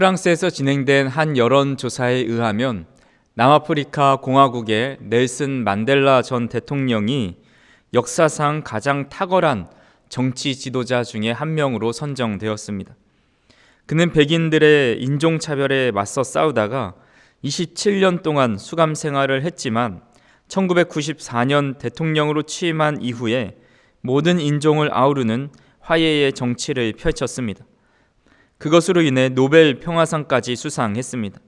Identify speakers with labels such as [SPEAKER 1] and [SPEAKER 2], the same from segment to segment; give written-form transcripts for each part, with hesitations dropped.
[SPEAKER 1] 프랑스에서 진행된 한 여론조사에 의하면 남아프리카 공화국의 넬슨 만델라 전 대통령이 역사상 가장 탁월한 정치 지도자 중에 한 명으로 선정되었습니다. 그는 백인들의 인종차별에 맞서 싸우다가 27년 동안 수감 생활을 했지만 1994년 대통령으로 취임한 이후에 모든 인종을 아우르는 화해의 정치를 펼쳤습니다. 그것으로 인해 노벨 평화상까지 수상했습니다.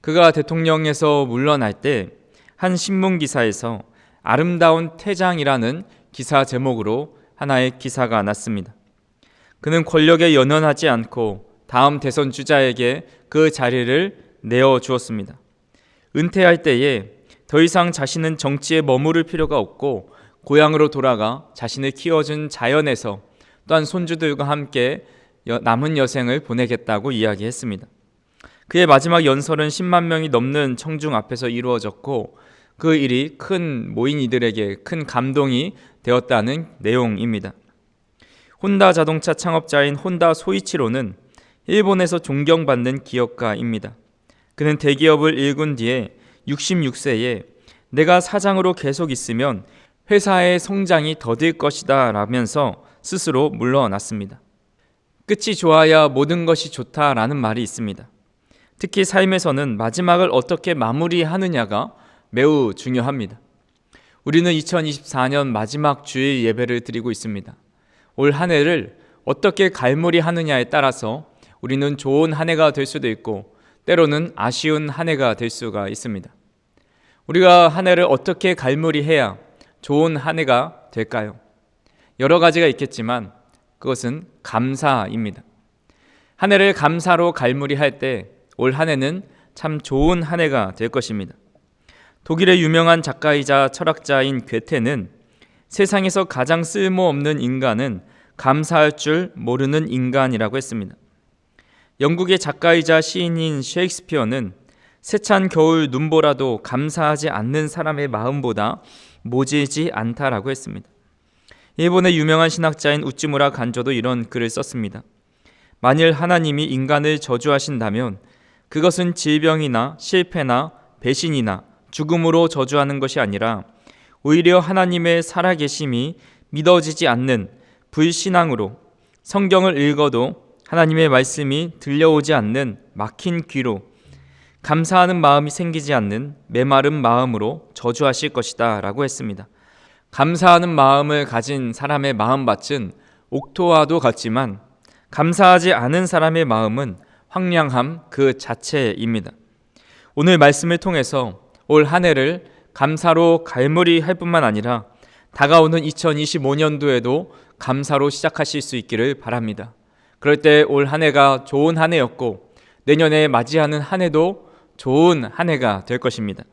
[SPEAKER 1] 그가 대통령에서 물러날 때 한 신문 기사에서 아름다운 퇴장이라는 기사 제목으로 하나의 기사가 났습니다. 그는 권력에 연연하지 않고 다음 대선 주자에게 그 자리를 내어주었습니다. 은퇴할 때에 더 이상 자신은 정치에 머무를 필요가 없고 고향으로 돌아가 자신을 키워준 자연에서 또한 손주들과 함께 남은 여생을 보내겠다고 이야기했습니다. 그의 마지막 연설은 10만 명이 넘는 청중 앞에서 이루어졌고 그 일이 큰 모인이들에게 큰 감동이 되었다는 내용입니다. 혼다 자동차 창업자인 혼다 소이치로는 일본에서 존경받는 기업가입니다. 그는 대기업을 일군 뒤에 66세에 내가 사장으로 계속 있으면 회사의 성장이 더딜 것이다 라면서 스스로 물러났습니다. 끝이 좋아야 모든 것이 좋다라는 말이 있습니다. 특히 삶에서는 마지막을 어떻게 마무리하느냐가 매우 중요합니다. 우리는 2024년 마지막 주일 예배를 드리고 있습니다. 올 한 해를 어떻게 갈무리하느냐에 따라서 우리는 좋은 한 해가 될 수도 있고 때로는 아쉬운 한 해가 될 수가 있습니다. 우리가 한 해를 어떻게 갈무리해야 좋은 한 해가 될까요? 여러 가지가 있겠지만 그것은 감사입니다. 한 해를 감사로 갈무리할 때 올 한 해는 참 좋은 한 해가 될 것입니다. 독일의 유명한 작가이자 철학자인 괴테는 세상에서 가장 쓸모없는 인간은 감사할 줄 모르는 인간이라고 했습니다. 영국의 작가이자 시인인 셰익스피어는 세찬 겨울 눈보라도 감사하지 않는 사람의 마음보다 모질지 않다라고 했습니다. 일본의 유명한 신학자인 우찌무라 간조도 이런 글을 썼습니다. 만일 하나님이 인간을 저주하신다면 그것은 질병이나 실패나 배신이나 죽음으로 저주하는 것이 아니라 오히려 하나님의 살아계심이 믿어지지 않는 불신앙으로 성경을 읽어도 하나님의 말씀이 들려오지 않는 막힌 귀로 감사하는 마음이 생기지 않는 메마른 마음으로 저주하실 것이다 라고 했습니다. 감사하는 마음을 가진 사람의 마음밭은 옥토와도 같지만 감사하지 않은 사람의 마음은 황량함 그 자체입니다. 오늘 말씀을 통해서 올 한 해를 감사로 갈무리할 뿐만 아니라 다가오는 2025년도에도 감사로 시작하실 수 있기를 바랍니다. 그럴 때 올 한 해가 좋은 한 해였고 내년에 맞이하는 한 해도 좋은 한 해가 될 것입니다.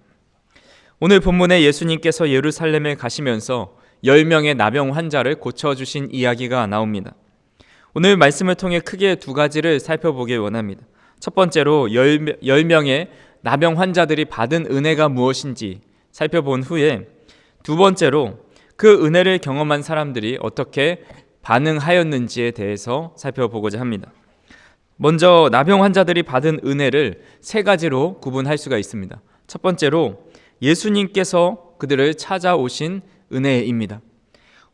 [SPEAKER 1] 오늘 본문에 예수님께서 예루살렘에 가시면서 10명의 나병 환자를 고쳐주신 이야기가 나옵니다. 오늘 말씀을 통해 크게 두 가지를 살펴보길 원합니다. 첫 번째로 10명의 나병 환자들이 받은 은혜가 무엇인지 살펴본 후에 두 번째로 그 은혜를 경험한 사람들이 어떻게 반응하였는지에 대해서 살펴보고자 합니다. 먼저 나병 환자들이 받은 은혜를 세 가지로 구분할 수가 있습니다. 첫 번째로 예수님께서 그들을 찾아오신 은혜입니다.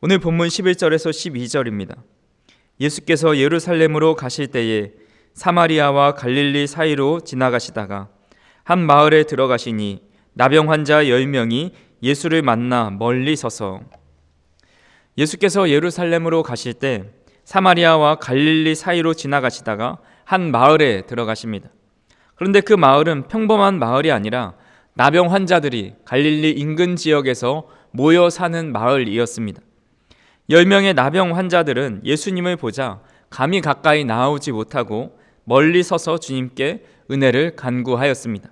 [SPEAKER 1] 오늘 본문 11절에서 12절입니다. 예수께서 예루살렘으로 가실 때에 사마리아와 갈릴리 사이로 지나가시다가 한 마을에 들어가시니 나병 환자 10명이 예수를 만나 멀리 서서 예수께서 예루살렘으로 가실 때 사마리아와 갈릴리 사이로 지나가시다가 한 마을에 들어가십니다. 그런데 그 마을은 평범한 마을이 아니라 나병 환자들이 갈릴리 인근 지역에서 모여 사는 마을이었습니다. 10명의 나병 환자들은 예수님을 보자 감히 가까이 나오지 못하고 멀리 서서 주님께 은혜를 간구하였습니다.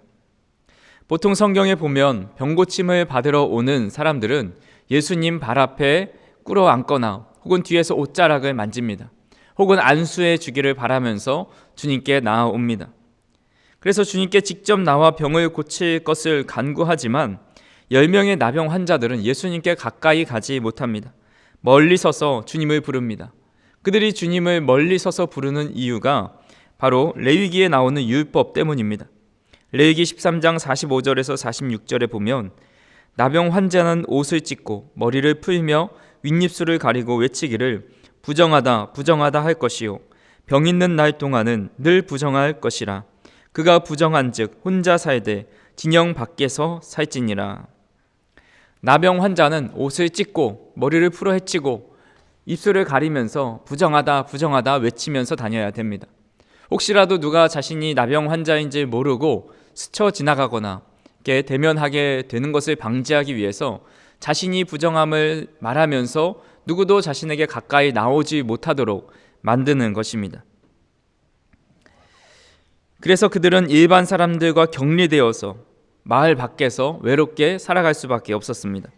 [SPEAKER 1] 보통 성경에 보면 병고침을 받으러 오는 사람들은 예수님 발 앞에 꿇어 앉거나 혹은 뒤에서 옷자락을 만집니다. 혹은 안수해 주기를 바라면서 주님께 나아옵니다. 그래서 주님께 직접 나와 병을 고칠 것을 간구하지만 10명의 나병 환자들은 예수님께 가까이 가지 못합니다. 멀리 서서 주님을 부릅니다. 그들이 주님을 멀리 서서 부르는 이유가 바로 레위기에 나오는 율법 때문입니다. 레위기 13장 45절에서 46절에 보면 나병 환자는 옷을 찢고 머리를 풀며 윗입술을 가리고 외치기를 부정하다 부정하다 할 것이요 병 있는 날 동안은 늘 부정할 것이라. 그가 부정한즉 혼자 살되 진영 밖에서 살지니라. 나병 환자는 옷을 찢고 머리를 풀어 헤치고 입술을 가리면서 부정하다 부정하다 외치면서 다녀야 됩니다. 혹시라도 누가 자신이 나병 환자인지 모르고 스쳐 지나가거나 이렇게 대면하게 되는 것을 방지하기 위해서 자신이 부정함을 말하면서 누구도 자신에게 가까이 나오지 못하도록 만드는 것입니다. 그래서 그들은 일반 사람들과 격리되어서 마을 밖에서 외롭게 살아갈 수밖에 없었습니다.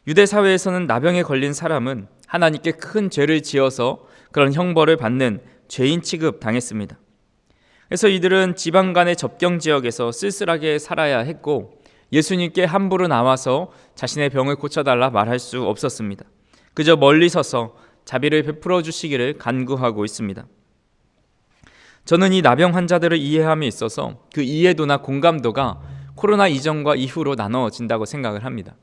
[SPEAKER 1] 유대 사회에서는 나병에 걸린 사람은 하나님께 큰 죄를 지어서 그런 형벌을 받는 죄인 취급 당했습니다. 그래서 이들은 지방 간의 접경 지역에서 쓸쓸하게 살아야 했고 예수님께 함부로 나와서 자신의 병을 고쳐달라 말할 수 없었습니다. 그저 멀리 서서 자비를 베풀어 주시기를 간구하고 있습니다. 저는 이 나병 환자들을 이해함에 있어서 그 이해도나 공감도가 코로나 이전과 이후로 나눠진다고 생각을 합니다.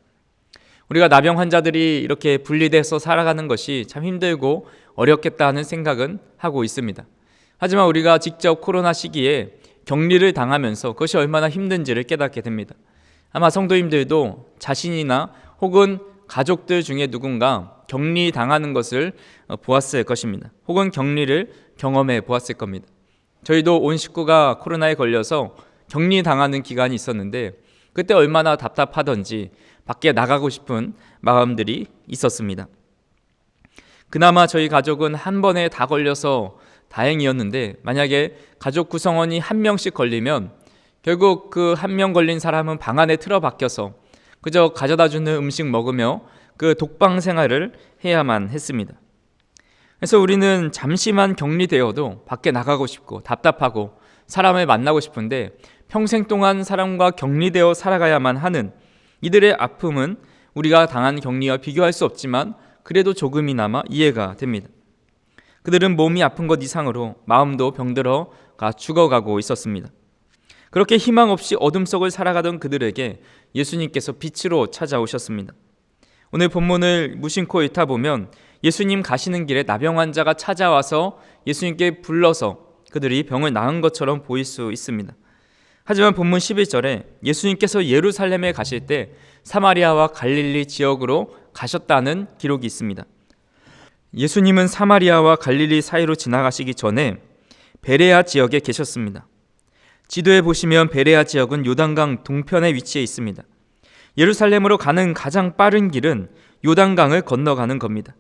[SPEAKER 1] 우리가 나병 환자들이 이렇게 분리돼서 살아가는 것이 참 힘들고 어렵겠다 하는 생각은 하고 있습니다. 하지만 우리가 직접 코로나 시기에 격리를 당하면서 그것이 얼마나 힘든지를 깨닫게 됩니다. 아마 성도님들도 자신이나 혹은 가족들 중에 누군가 격리 당하는 것을 보았을 것입니다. 혹은 격리를 경험해 보았을 겁니다. 저희도 온 식구가 코로나에 걸려서 격리 당하는 기간이 있었는데 그때 얼마나 답답하던지 밖에 나가고 싶은 마음들이 있었습니다. 그나마 저희 가족은 한 번에 다 걸려서 다행이었는데 만약에 가족 구성원이 한 명씩 걸리면 결국 그 한 명 걸린 사람은 방 안에 틀어박혀서 그저 가져다주는 음식 먹으며 그 독방 생활을 해야만 했습니다. 그래서 우리는 잠시만 격리되어도 밖에 나가고 싶고 답답하고 사람을 만나고 싶은데 평생 동안 사람과 격리되어 살아가야만 하는 이들의 아픔은 우리가 당한 격리와 비교할 수 없지만 그래도 조금이나마 이해가 됩니다. 그들은 몸이 아픈 것 이상으로 마음도 병들어가 죽어가고 있었습니다. 그렇게 희망 없이 어둠 속을 살아가던 그들에게 예수님께서 빛으로 찾아오셨습니다. 오늘 본문을 무심코 읽다 보면 예수님 가시는 길에 나병 환자가 찾아와서 예수님께 불러서 그들이 병을 나은 것처럼 보일 수 있습니다. 하지만 본문 11절에 예수님께서 예루살렘에 가실 때 사마리아와 갈릴리 지역으로 가셨다는 기록이 있습니다. 예수님은 사마리아와 갈릴리 사이로 지나가시기 전에 베레아 지역에 계셨습니다. 지도에 보시면 베레아 지역은 요단강 동편에 위치해 있습니다. 예루살렘으로 가는 가장 빠른 길은 요단강을 건너가는 겁니다.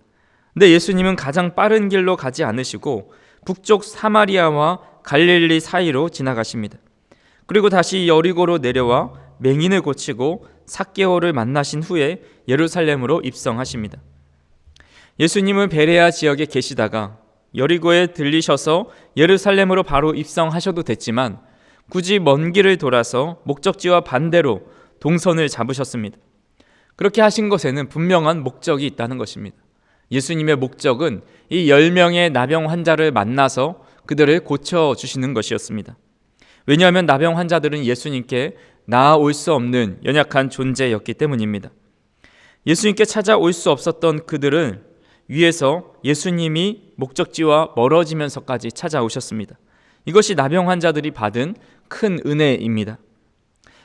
[SPEAKER 1] 근데 예수님은 가장 빠른 길로 가지 않으시고 북쪽 사마리아와 갈릴리 사이로 지나가십니다. 그리고 다시 여리고로 내려와 맹인을 고치고 삭개오를 만나신 후에 예루살렘으로 입성하십니다. 예수님은 베레아 지역에 계시다가 여리고에 들리셔서 예루살렘으로 바로 입성하셔도 됐지만 굳이 먼 길을 돌아서 목적지와 반대로 동선을 잡으셨습니다. 그렇게 하신 것에는 분명한 목적이 있다는 것입니다. 예수님의 목적은 이 10명의 나병 환자를 만나서 그들을 고쳐주시는 것이었습니다. 왜냐하면 나병 환자들은 예수님께 나아올 수 없는 연약한 존재였기 때문입니다. 예수님께 찾아올 수 없었던 그들은 위에서 예수님이 목적지와 멀어지면서까지 찾아오셨습니다. 이것이 나병 환자들이 받은 큰 은혜입니다.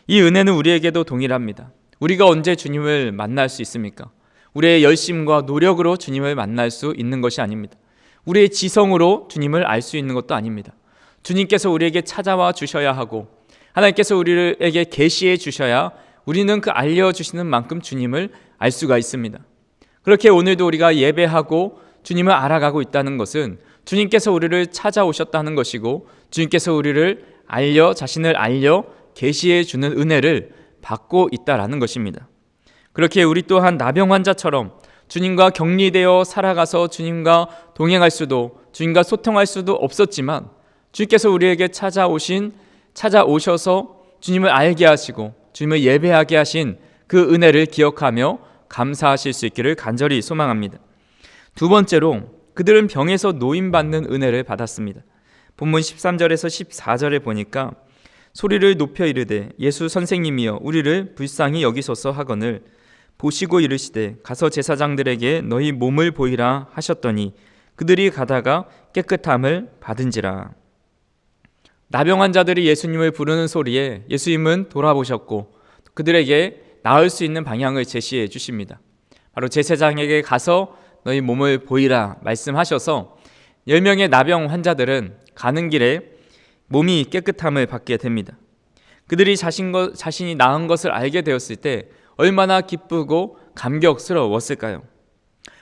[SPEAKER 1] 이 은혜는 우리에게도 동일합니다. 우리가 언제 주님을 만날 수 있습니까? 우리의 열심과 노력으로 주님을 만날 수 있는 것이 아닙니다. 우리의 지성으로 주님을 알 수 있는 것도 아닙니다. 주님께서 우리에게 찾아와 주셔야 하고 하나님께서 우리에게 계시해 주셔야 우리는 그 알려주시는 만큼 주님을 알 수가 있습니다. 그렇게 오늘도 우리가 예배하고 주님을 알아가고 있다는 것은 주님께서 우리를 찾아오셨다는 것이고 주님께서 우리를 자신을 알려 계시해 주는 은혜를 받고 있다라는 것입니다. 그렇게 우리 또한 나병 환자처럼 주님과 격리되어 살아가서 주님과 동행할 수도 주님과 소통할 수도 없었지만 주님께서 우리에게 찾아오셔서 주님을 알게 하시고 주님을 예배하게 하신 그 은혜를 기억하며 감사하실 수 있기를 간절히 소망합니다. 두 번째로 그들은 병에서 노임받는 은혜를 받았습니다. 본문 13절에서 14절에 보니까 소리를 높여 이르되 예수 선생님이여 우리를 불쌍히 여기소서 하거늘 보시고 이르시되 가서 제사장들에게 너희 몸을 보이라 하셨더니 그들이 가다가 깨끗함을 받은지라. 나병 환자들이 예수님을 부르는 소리에 예수님은 돌아보셨고 그들에게 나을 수 있는 방향을 제시해 주십니다. 바로 제사장에게 가서 너희 몸을 보이라 말씀하셔서 10명의 나병 환자들은 가는 길에 몸이 깨끗함을 받게 됩니다. 그들이 자신이 나은 것을 알게 되었을 때 얼마나 기쁘고 감격스러웠을까요?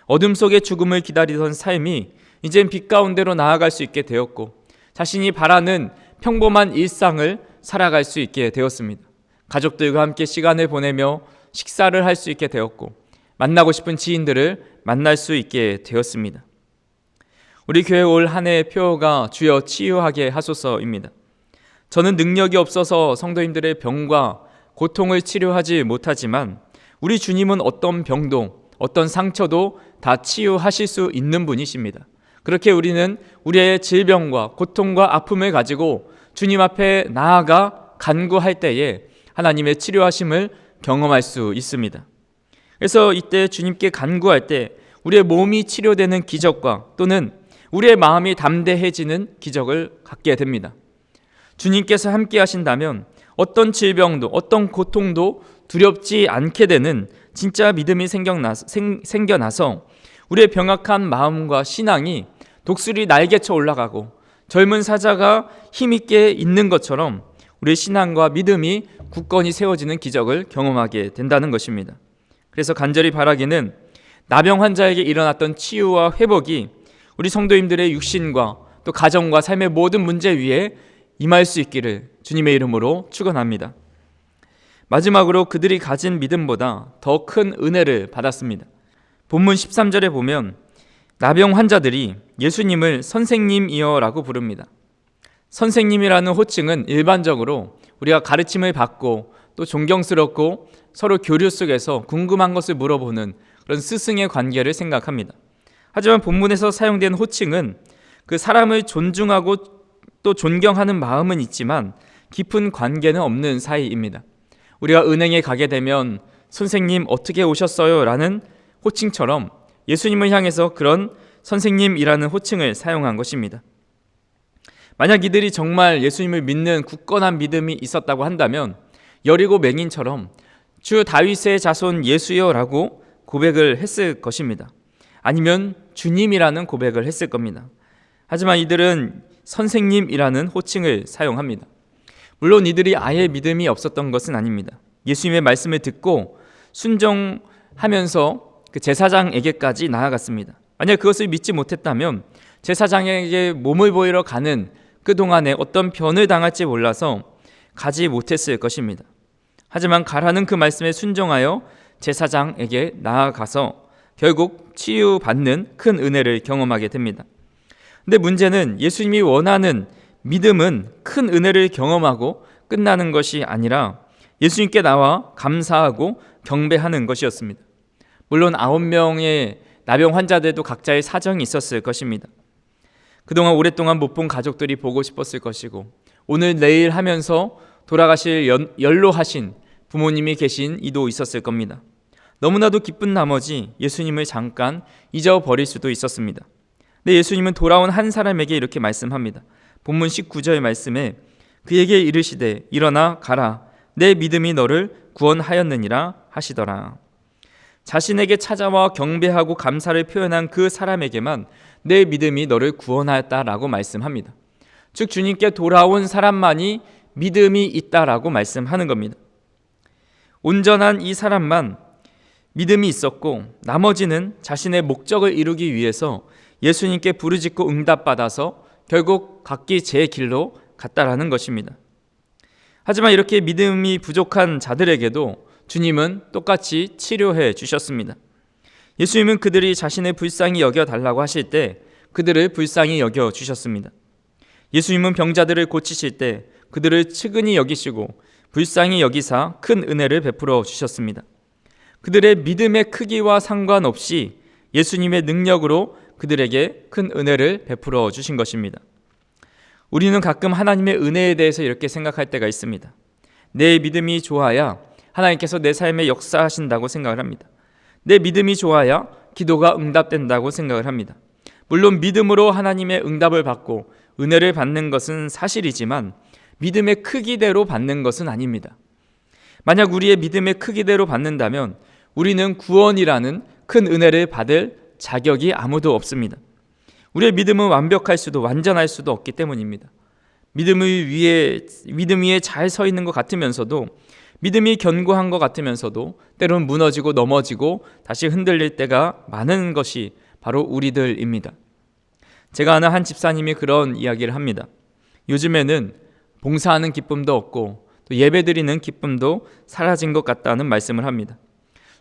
[SPEAKER 1] 어둠 속의 죽음을 기다리던 삶이 이젠 빛 가운데로 나아갈 수 있게 되었고 자신이 바라는 평범한 일상을 살아갈 수 있게 되었습니다. 가족들과 함께 시간을 보내며 식사를 할 수 있게 되었고 만나고 싶은 지인들을 만날 수 있게 되었습니다. 우리 교회 올 한 해의 표어가 주여 치유하게 하소서입니다. 저는 능력이 없어서 성도님들의 병과 고통을 치료하지 못하지만 우리 주님은 어떤 병도 어떤 상처도 다 치유하실 수 있는 분이십니다. 그렇게 우리는 우리의 질병과 고통과 아픔을 가지고 주님 앞에 나아가 간구할 때에 하나님의 치료하심을 경험할 수 있습니다. 그래서 이때 주님께 간구할 때 우리의 몸이 치료되는 기적과 또는 우리의 마음이 담대해지는 기적을 갖게 됩니다. 주님께서 함께 하신다면 어떤 질병도 어떤 고통도 두렵지 않게 되는 진짜 믿음이 생겨나서 우리의 병약한 마음과 신앙이 독수리 날개쳐 올라가고 젊은 사자가 힘있게 있는 것처럼 우리의 신앙과 믿음이 굳건히 세워지는 기적을 경험하게 된다는 것입니다. 그래서 간절히 바라기는 나병 환자에게 일어났던 치유와 회복이 우리 성도님들의 육신과 또 가정과 삶의 모든 문제 위에 임할 수 있기를 주님의 이름으로 축원합니다. 마지막으로 그들이 가진 믿음보다 더 큰 은혜를 받았습니다. 본문 13절에 보면 나병 환자들이 예수님을 선생님이여라고 부릅니다. 선생님이라는 호칭은 일반적으로 우리가 가르침을 받고 또 존경스럽고 서로 교류 속에서 궁금한 것을 물어보는 그런 스승의 관계를 생각합니다. 하지만 본문에서 사용된 호칭은 그 사람을 존중하고 또 존경하는 마음은 있지만 깊은 관계는 없는 사이입니다. 우리가 은행에 가게 되면 선생님 어떻게 오셨어요? 라는 호칭처럼 예수님을 향해서 그런 선생님이라는 호칭을 사용한 것입니다. 만약 이들이 정말 예수님을 믿는 굳건한 믿음이 있었다고 한다면 여리고 맹인처럼 주 다윗의 자손 예수여라고 고백을 했을 것입니다. 아니면 주님이라는 고백을 했을 겁니다. 하지만 이들은 선생님이라는 호칭을 사용합니다. 물론 이들이 아예 믿음이 없었던 것은 아닙니다. 예수님의 말씀을 듣고 순종하면서 그 제사장에게까지 나아갔습니다. 만약 그것을 믿지 못했다면 제사장에게 몸을 보이러 가는 그동안에 어떤 변을 당할지 몰라서 가지 못했을 것입니다. 하지만 가라는 그 말씀에 순종하여 제사장에게 나아가서 결국 치유받는 큰 은혜를 경험하게 됩니다. 근데 문제는 예수님이 원하는 믿음은 큰 은혜를 경험하고 끝나는 것이 아니라 예수님께 나와 감사하고 경배하는 것이었습니다. 물론 9명의 나병 환자들도 각자의 사정이 있었을 것입니다. 그동안 오랫동안 못 본 가족들이 보고 싶었을 것이고 오늘 내일 하면서 돌아가실 연로하신 부모님이 계신 이도 있었을 겁니다. 너무나도 기쁜 나머지 예수님을 잠깐 잊어버릴 수도 있었습니다. 근데 예수님은 돌아온 한 사람에게 이렇게 말씀합니다. 본문 19절 말씀에 그에게 이르시되 일어나 가라 내 믿음이 너를 구원하였느니라 하시더라. 자신에게 찾아와 경배하고 감사를 표현한 그 사람에게만 내 믿음이 너를 구원하였다라고 말씀합니다. 즉 주님께 돌아온 사람만이 믿음이 있다라고 말씀하는 겁니다. 온전한 이 사람만 믿음이 있었고 나머지는 자신의 목적을 이루기 위해서 예수님께 부르짖고 응답받아서 결국 각기 제 길로 갔다라는 것입니다. 하지만 이렇게 믿음이 부족한 자들에게도 주님은 똑같이 치료해 주셨습니다. 예수님은 그들이 자신을 불쌍히 여겨달라고 하실 때 그들을 불쌍히 여겨주셨습니다. 예수님은 병자들을 고치실 때 그들을 측은히 여기시고 불쌍히 여기사 큰 은혜를 베풀어 주셨습니다. 그들의 믿음의 크기와 상관없이 예수님의 능력으로 그들에게 큰 은혜를 베풀어 주신 것입니다. 우리는 가끔 하나님의 은혜에 대해서 이렇게 생각할 때가 있습니다. 내 믿음이 좋아야 하나님께서 내 삶에 역사하신다고 생각을 합니다. 내 믿음이 좋아야 기도가 응답된다고 생각을 합니다. 물론 믿음으로 하나님의 응답을 받고 은혜를 받는 것은 사실이지만 믿음의 크기대로 받는 것은 아닙니다. 만약 우리의 믿음의 크기대로 받는다면 우리는 구원이라는 큰 은혜를 받을 자격이 아무도 없습니다. 우리의 믿음은 완벽할 수도 완전할 수도 없기 때문입니다. 믿음 위에 잘 서 있는 것 같으면서도, 믿음이 견고한 것 같으면서도 때로는 무너지고 넘어지고 다시 흔들릴 때가 많은 것이 바로 우리들입니다. 제가 아는 한 집사님이 그런 이야기를 합니다. 요즘에는 봉사하는 기쁨도 없고 또 예배드리는 기쁨도 사라진 것 같다는 말씀을 합니다.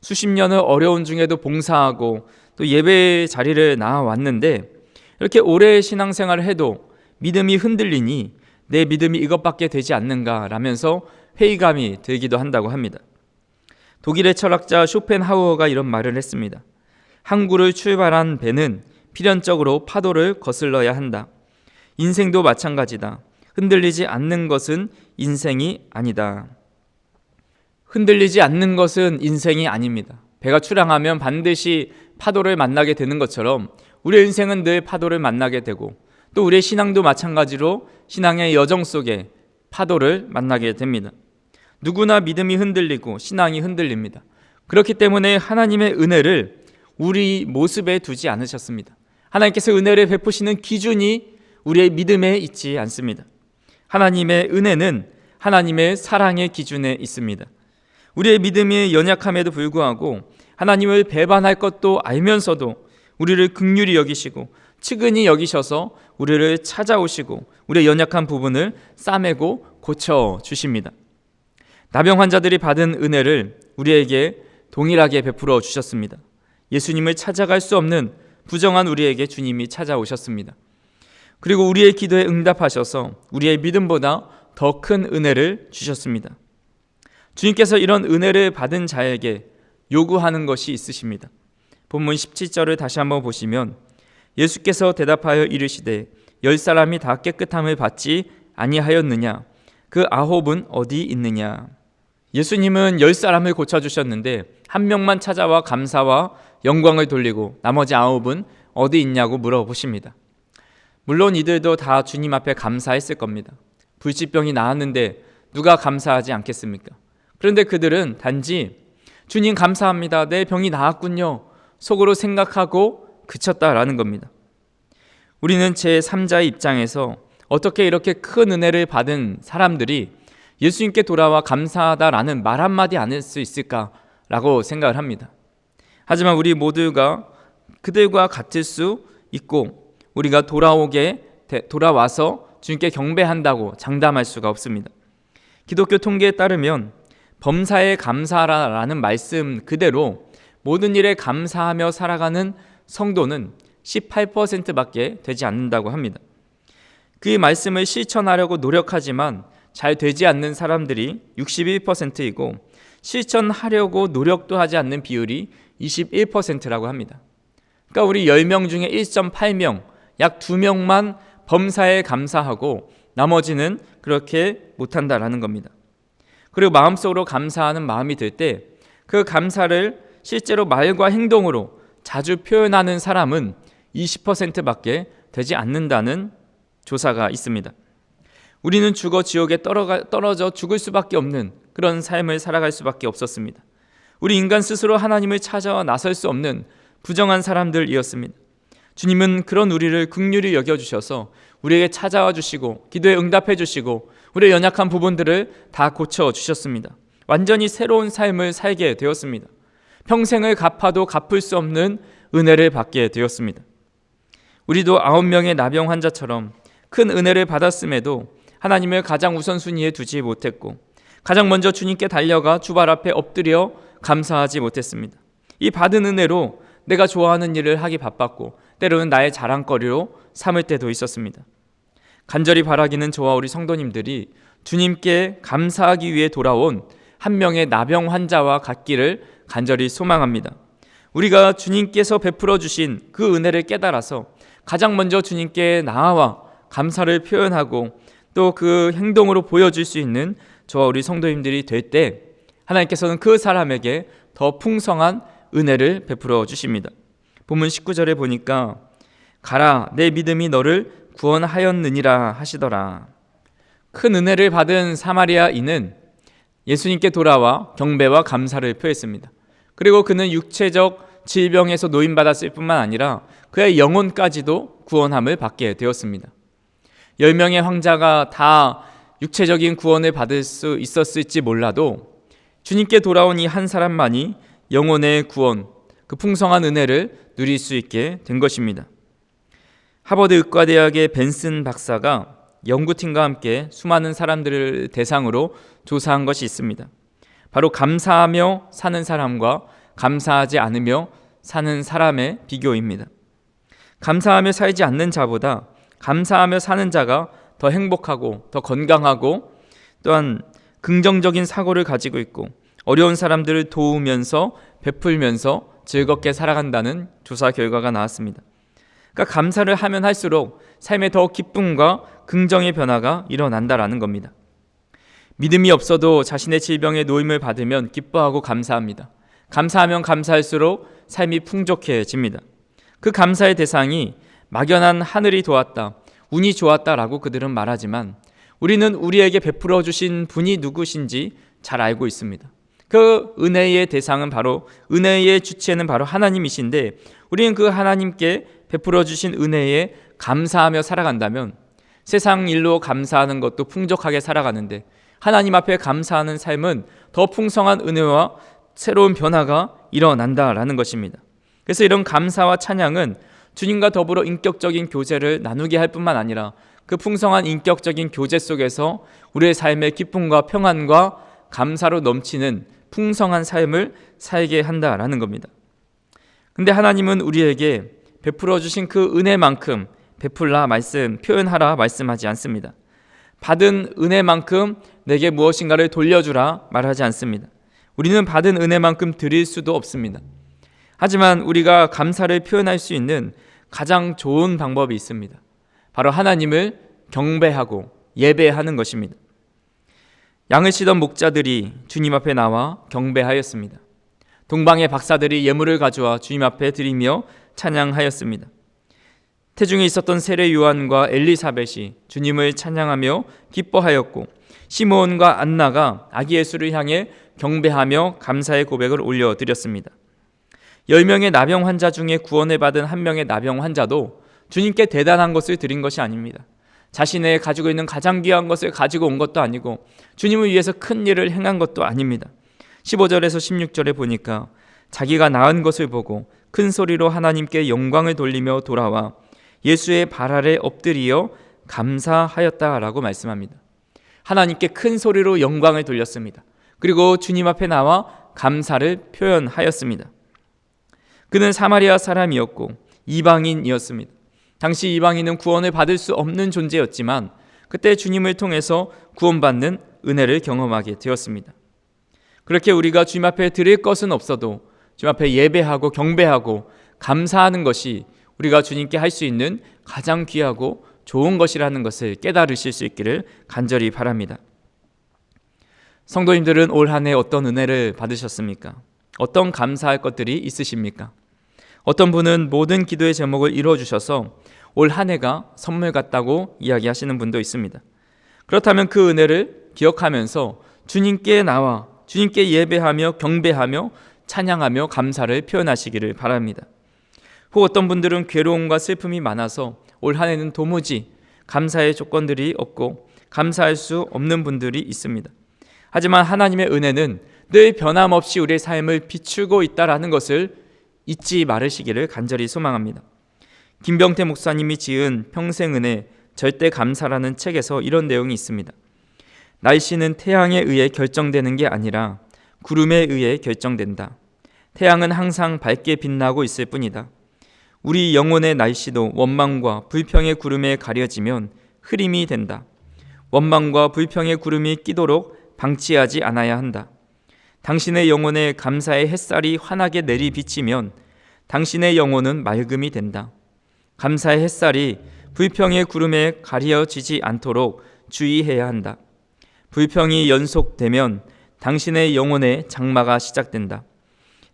[SPEAKER 1] 수십 년을 어려운 중에도 봉사하고 또 예배 자리를 나와왔는데 이렇게 오래 신앙생활을 해도 믿음이 흔들리니 내 믿음이 이것밖에 되지 않는가 라면서 회의감이 들기도 한다고 합니다. 독일의 철학자 쇼펜하우어가 이런 말을 했습니다. 항구를 출발한 배는 필연적으로 파도를 거슬러야 한다. 인생도 마찬가지다. 흔들리지 않는 것은 인생이 아니다. 흔들리지 않는 것은 인생이 아닙니다. 배가 출항하면 반드시 파도를 만나게 되는 것처럼 우리의 인생은 늘 파도를 만나게 되고 또 우리의 신앙도 마찬가지로 신앙의 여정 속에 파도를 만나게 됩니다. 누구나 믿음이 흔들리고 신앙이 흔들립니다. 그렇기 때문에 하나님의 은혜를 우리 모습에 두지 않으셨습니다. 하나님께서 은혜를 베푸시는 기준이 우리의 믿음에 있지 않습니다. 하나님의 은혜는 하나님의 사랑의 기준에 있습니다. 우리의 믿음이 연약함에도 불구하고 하나님을 배반할 것도 알면서도 우리를 긍휼히 여기시고 측은히 여기셔서 우리를 찾아오시고 우리의 연약한 부분을 싸매고 고쳐주십니다. 나병 환자들이 받은 은혜를 우리에게 동일하게 베풀어 주셨습니다. 예수님을 찾아갈 수 없는 부정한 우리에게 주님이 찾아오셨습니다. 그리고 우리의 기도에 응답하셔서 우리의 믿음보다 더 큰 은혜를 주셨습니다. 주님께서 이런 은혜를 받은 자에게 요구하는 것이 있으십니다. 본문 17절을 다시 한번 보시면 예수께서 대답하여 이르시되 10사람이 다 깨끗함을 받지 아니하였느냐? 그 9은 어디 있느냐? 예수님은 10사람을 고쳐주셨는데 한 명만 찾아와 감사와 영광을 돌리고 나머지 9은 어디 있냐고 물어보십니다. 물론 이들도 다 주님 앞에 감사했을 겁니다. 불치병이 나았는데 누가 감사하지 않겠습니까? 그런데 그들은 단지 주님 감사합니다. 내 병이 나았군요. 속으로 생각하고 그쳤다라는 겁니다. 우리는 제3자의 입장에서 어떻게 이렇게 큰 은혜를 받은 사람들이 예수님께 돌아와 감사하다라는 말 한마디 안 할 수 있을까라고 생각을 합니다. 하지만 우리 모두가 그들과 같을 수 있고 우리가 돌아와서 주님께 경배한다고 장담할 수가 없습니다. 기독교 통계에 따르면 범사에 감사하라는 말씀 그대로 모든 일에 감사하며 살아가는 성도는 18%밖에 되지 않는다고 합니다. 그 말씀을 실천하려고 노력하지만 잘 되지 않는 사람들이 61%이고 실천하려고 노력도 하지 않는 비율이 21%라고 합니다. 그러니까 우리 10명 중에 1.8명, 약 2명만 범사에 감사하고 나머지는 그렇게 못한다라는 겁니다. 그리고 마음속으로 감사하는 마음이 들 때 그 감사를 실제로 말과 행동으로 자주 표현하는 사람은 20%밖에 되지 않는다는 조사가 있습니다. 우리는 죽어 지옥에 떨어져 죽을 수밖에 없는 그런 삶을 살아갈 수밖에 없었습니다. 우리 인간 스스로 하나님을 찾아와 나설 수 없는 부정한 사람들이었습니다. 주님은 그런 우리를 긍휼히 여겨주셔서 우리에게 찾아와 주시고 기도에 응답해 주시고 우리의 연약한 부분들을 다 고쳐주셨습니다. 완전히 새로운 삶을 살게 되었습니다. 평생을 갚아도 갚을 수 없는 은혜를 받게 되었습니다. 우리도 9명의 나병 환자처럼 큰 은혜를 받았음에도 하나님을 가장 우선순위에 두지 못했고 가장 먼저 주님께 달려가 주발 앞에 엎드려 감사하지 못했습니다. 이 받은 은혜로 내가 좋아하는 일을 하기 바빴고 때로는 나의 자랑거리로 삼을 때도 있었습니다. 간절히 바라기는 저와 우리 성도님들이 주님께 감사하기 위해 돌아온 한 명의 나병 환자와 같기를 간절히 소망합니다. 우리가 주님께서 베풀어 주신 그 은혜를 깨달아서 가장 먼저 주님께 나아와 감사를 표현하고 또 그 행동으로 보여줄 수 있는 저와 우리 성도님들이 될 때 하나님께서는 그 사람에게 더 풍성한 은혜를 베풀어 주십니다. 본문 19절에 보니까 가라 내 믿음이 너를 구원하였느니라 하시더라. 큰 은혜를 받은 사마리아인은 예수님께 돌아와 경배와 감사를 표했습니다. 그리고 그는 육체적 질병에서 노임받았을 뿐만 아니라 그의 영혼까지도 구원함을 받게 되었습니다. 10명의 황자가 다 육체적인 구원을 받을 수 있었을지 몰라도 주님께 돌아온 이 한 사람만이 영혼의 구원, 그 풍성한 은혜를 누릴 수 있게 된 것입니다. 하버드 의과대학의 벤슨 박사가 연구팀과 함께 수많은 사람들을 대상으로 조사한 것이 있습니다. 바로 감사하며 사는 사람과 감사하지 않으며 사는 사람의 비교입니다. 감사하며 살지 않는 자보다 감사하며 사는 자가 더 행복하고 더 건강하고 또한 긍정적인 사고를 가지고 있고 어려운 사람들을 도우면서 베풀면서 즐겁게 살아간다는 조사 결과가 나왔습니다. 그러니까 감사를 하면 할수록 삶에 더 기쁨과 긍정의 변화가 일어난다라는 겁니다. 믿음이 없어도 자신의 질병에 노임을 받으면 기뻐하고 감사합니다. 감사하면 감사할수록 삶이 풍족해집니다. 그 감사의 대상이 막연한 하늘이 도왔다, 운이 좋았다라고 그들은 말하지만 우리는 우리에게 베풀어 주신 분이 누구신지 잘 알고 있습니다. 그 은혜의 대상은 바로 은혜의 주체는 바로 하나님이신데 우리는 그 하나님께 베풀어 주신 은혜에 감사하며 살아간다면 세상 일로 감사하는 것도 풍족하게 살아가는데 하나님 앞에 감사하는 삶은 더 풍성한 은혜와 새로운 변화가 일어난다라는 것입니다. 그래서 이런 감사와 찬양은 주님과 더불어 인격적인 교제를 나누게 할 뿐만 아니라 그 풍성한 인격적인 교제 속에서 우리의 삶의 기쁨과 평안과 감사로 넘치는 풍성한 삶을 살게 한다라는 겁니다. 근데 하나님은 우리에게 베풀어 주신 그 은혜만큼 베풀라 표현하라 말씀하지 않습니다. 받은 은혜만큼 내게 무엇인가를 돌려주라 말하지 않습니다. 우리는 받은 은혜만큼 드릴 수도 없습니다. 하지만 우리가 감사를 표현할 수 있는 가장 좋은 방법이 있습니다. 바로 하나님을 경배하고 예배하는 것입니다. 양을 치던 목자들이 주님 앞에 나와 경배하였습니다. 동방의 박사들이 예물을 가져와 주님 앞에 드리며 찬양하였습니다. 태중에 있었던 세례 요한과 엘리사벳이 주님을 찬양하며 기뻐하였고 시므온과 안나가 아기 예수를 향해 경배하며 감사의 고백을 올려드렸습니다. 10명의 나병 환자 중에 구원을 받은 한 명의 나병 환자도 주님께 대단한 것을 드린 것이 아닙니다. 자신의 가지고 있는 가장 귀한 것을 가지고 온 것도 아니고 주님을 위해서 큰 일을 행한 것도 아닙니다. 15절에서 16절에 보니까 자기가 낳은 것을 보고 큰 소리로 하나님께 영광을 돌리며 돌아와 예수의 발 아래 엎드리어 감사하였다라고 말씀합니다. 하나님께 큰 소리로 영광을 돌렸습니다. 그리고 주님 앞에 나와 감사를 표현하였습니다. 그는 사마리아 사람이었고 이방인이었습니다. 당시 이방인은 구원을 받을 수 없는 존재였지만 그때 주님을 통해서 구원받는 은혜를 경험하게 되었습니다. 그렇게 우리가 주님 앞에 드릴 것은 없어도 주님 앞에 예배하고 경배하고 감사하는 것이 우리가 주님께 할 수 있는 가장 귀하고 좋은 것이라는 것을 깨달으실 수 있기를 간절히 바랍니다. 성도님들은 올 한 해 어떤 은혜를 받으셨습니까? 어떤 감사할 것들이 있으십니까? 어떤 분은 모든 기도의 제목을 이루어주셔서 올 한 해가 선물 같다고 이야기하시는 분도 있습니다. 그렇다면 그 은혜를 기억하면서 주님께 나와 주님께 예배하며 경배하며 찬양하며 감사를 표현하시기를 바랍니다. 혹 어떤 분들은 괴로움과 슬픔이 많아서 올 한 해는 도무지 감사의 조건들이 없고 감사할 수 없는 분들이 있습니다. 하지만 하나님의 은혜는 늘 변함없이 우리의 삶을 비추고 있다라는 것을 잊지 말으시기를 간절히 소망합니다. 김병태 목사님이 지은 평생은혜 절대 감사라는 책에서 이런 내용이 있습니다. 날씨는 태양에 의해 결정되는 게 아니라 구름에 의해 결정된다. 태양은 항상 밝게 빛나고 있을 뿐이다. 우리 영혼의 날씨도 원망과 불평의 구름에 가려지면 흐림이 된다. 원망과 불평의 구름이 끼도록 방치하지 않아야 한다. 당신의 영혼에 감사의 햇살이 환하게 내리비치면 당신의 영혼은 맑음이 된다. 감사의 햇살이 불평의 구름에 가려지지 않도록 주의해야 한다. 불평이 연속되면 당신의 영혼의 장마가 시작된다.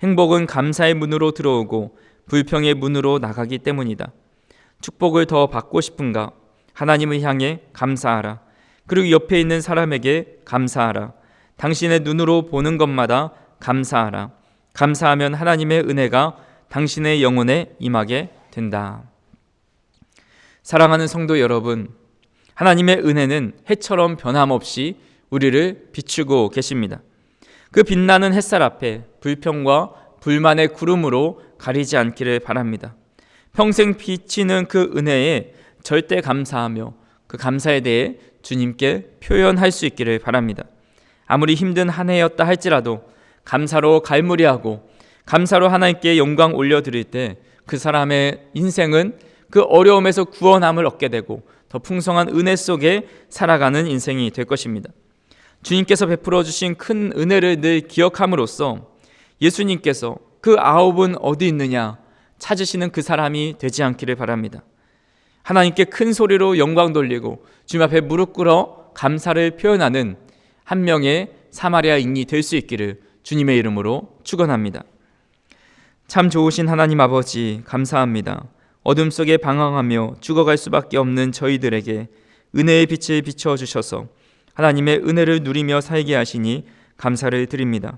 [SPEAKER 1] 행복은 감사의 문으로 들어오고 불평의 문으로 나가기 때문이다. 축복을 더 받고 싶은가? 하나님을 향해 감사하라. 그리고 옆에 있는 사람에게 감사하라. 당신의 눈으로 보는 것마다 감사하라. 감사하면 하나님의 은혜가 당신의 영혼에 임하게 된다. 사랑하는 성도 여러분, 하나님의 은혜는 해처럼 변함없이 우리를 비추고 계십니다. 그 빛나는 햇살 앞에 불평과 불만의 구름으로 가리지 않기를 바랍니다. 평생 비치는 그 은혜에 절대 감사하며 그 감사에 대해 주님께 표현할 수 있기를 바랍니다. 아무리 힘든 한 해였다 할지라도 감사로 갈무리하고 감사로 하나님께 영광 올려드릴 때 그 사람의 인생은 그 어려움에서 구원함을 얻게 되고 더 풍성한 은혜 속에 살아가는 인생이 될 것입니다. 주님께서 베풀어 주신 큰 은혜를 늘 기억함으로써 예수님께서 그 아홉은 어디 있느냐 찾으시는 그 사람이 되지 않기를 바랍니다. 하나님께 큰 소리로 영광 돌리고 주님 앞에 무릎 꿇어 감사를 표현하는 한 명의 사마리아인이 될 수 있기를 주님의 이름으로 축원합니다. 참 좋으신 하나님 아버지, 감사합니다. 어둠 속에 방황하며 죽어갈 수밖에 없는 저희들에게 은혜의 빛을 비춰주셔서 하나님의 은혜를 누리며 살게 하시니 감사를 드립니다.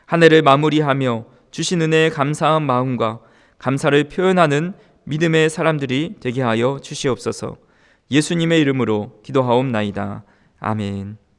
[SPEAKER 1] 한 해를 마무리하며 주신 은혜에 감사한 마음과 감사를 표현하는 믿음의 사람들이 되게 하여 주시옵소서. 예수님의 이름으로 기도하옵나이다. 아멘.